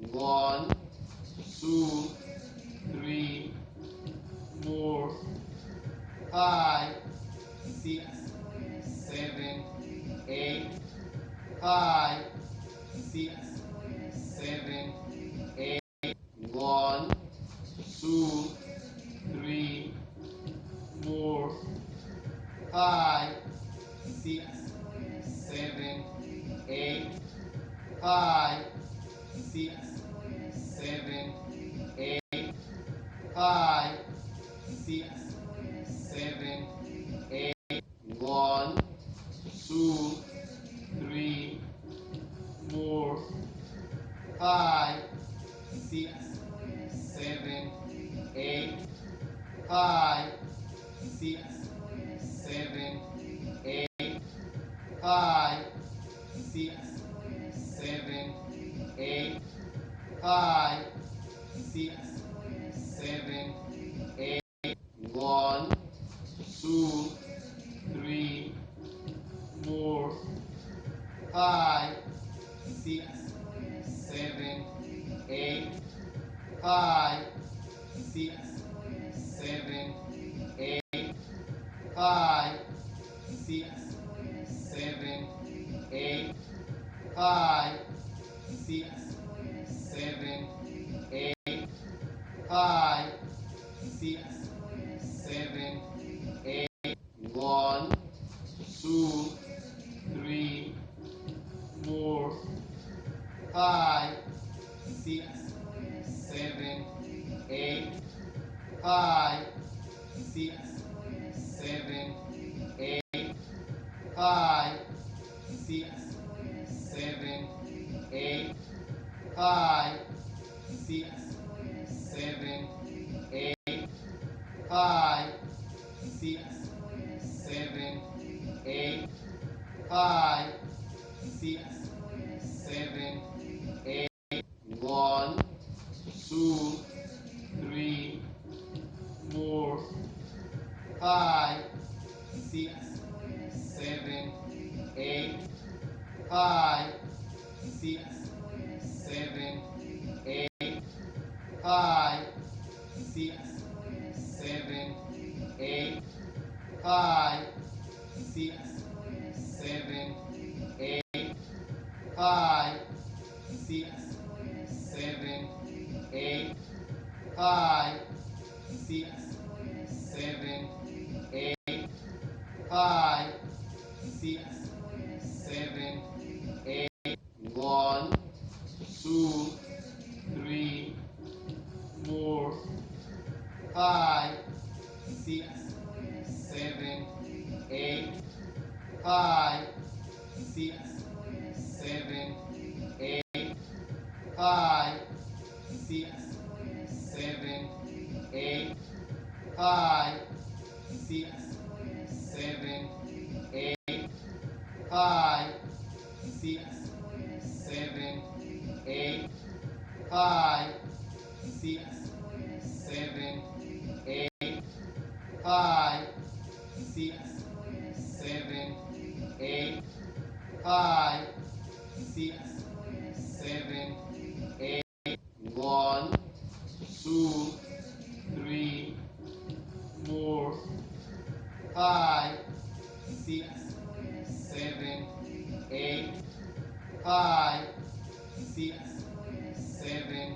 1, 2, 3, 4, 5, 6, 7, 8, 5, 6, 7, 8, 1, 2, 3, 4, 5, 6, 7, 8, 5, 6, 7, 8, 5, 6, 7, 8, 1, 2, 3, 4, 5, 6, 7, 8, 5, 6, 7, 8, 5, 6, 7, 8, 5, 6, 7, 8, 1, 2, 3, 4, 5, 6, 7, 8, 5, 6, 7, 8, 5, 6, 7, 8, 5, 6, 7, 8, 5, 6, 7, 8, 1, 2, 3, 4, 5, 6, 7, 8, 5, 6, 7, 8, 5, 6, 7, 8, 5, 6, 7, 8, 5, 6, 7, 8, 5, 6, 7, 8, 1, 2, 3, 4, 5, 6, 7, 8, 5, 6, 7, 8, 5, 6, 7, 8, 5, 6, 7, 8, 5, 6, 7, 8, 5, 6, 7, 8, 5, 6, 7, 8, 1, 2, 3, 4, 5, 6, 7, 8, 5, 6, 7, 8, 5, 6, 7, 8, 5, 6, 7, 8, 5, 6, 7, 8, 5, 6, 7, 8, 5, 6, 7, 8, 5, 6, 7, 8, 1, 2, 3, 4, 5, 6, 7, 8, 5, 6, 7,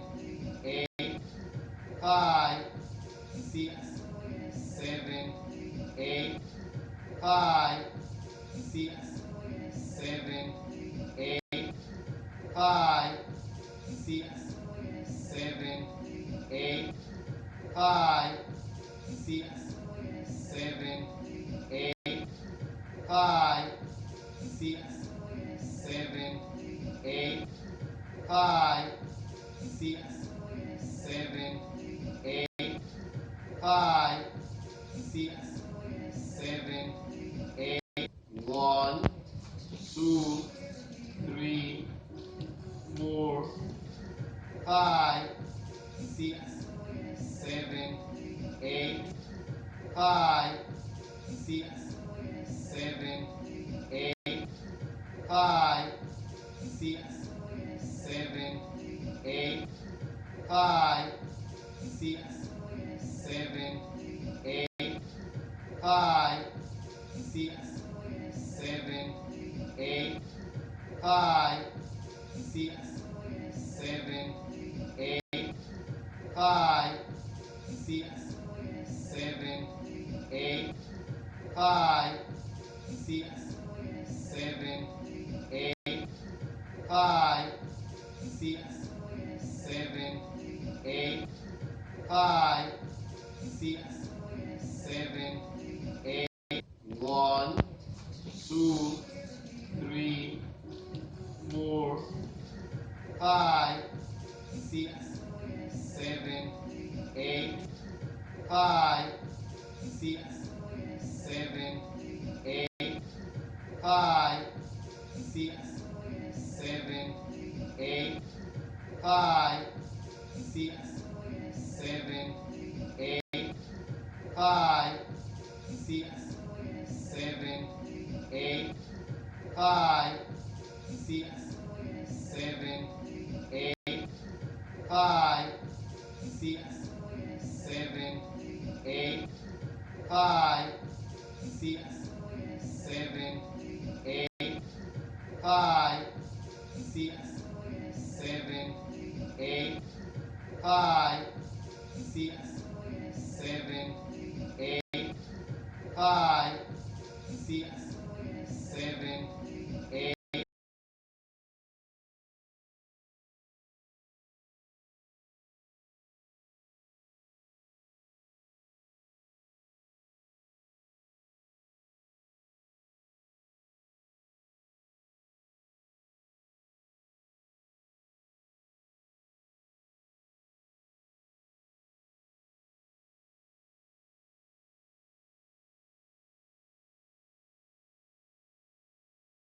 8, 5, 6, 7, 8, 5, 6, 7, 8, 5, 6, 7, 8, 5, 6, 7, 8, 5, 6, 7, 8, 5, 6, 7, 8, 5, 6, 7, 8, 1, 2, 3, 4, 5, 6, 7, 8, 5, 6, 7, 8, 5, 6, 7, 8, 5, 6, 7, 8, 5, 6, 7, 8, 5, 6, 7, 8, 5, 6, 7, 8, 5, 6, 7, 8, 5, 6, 7, 8, 5, 6, 7, 8. 1, 2, 3, 4, 5, 6, 7, 8, 5, 6, 7, 8, 5, 6, 7, 8, 5, 6, 7, 8, 5, 6, 7, 8, 5, 6, 7, 8, 5, 6, 7, 8, 5, 6, 7, 8, 5, 6, 7, 8, 5, 6, 7, 8, 5,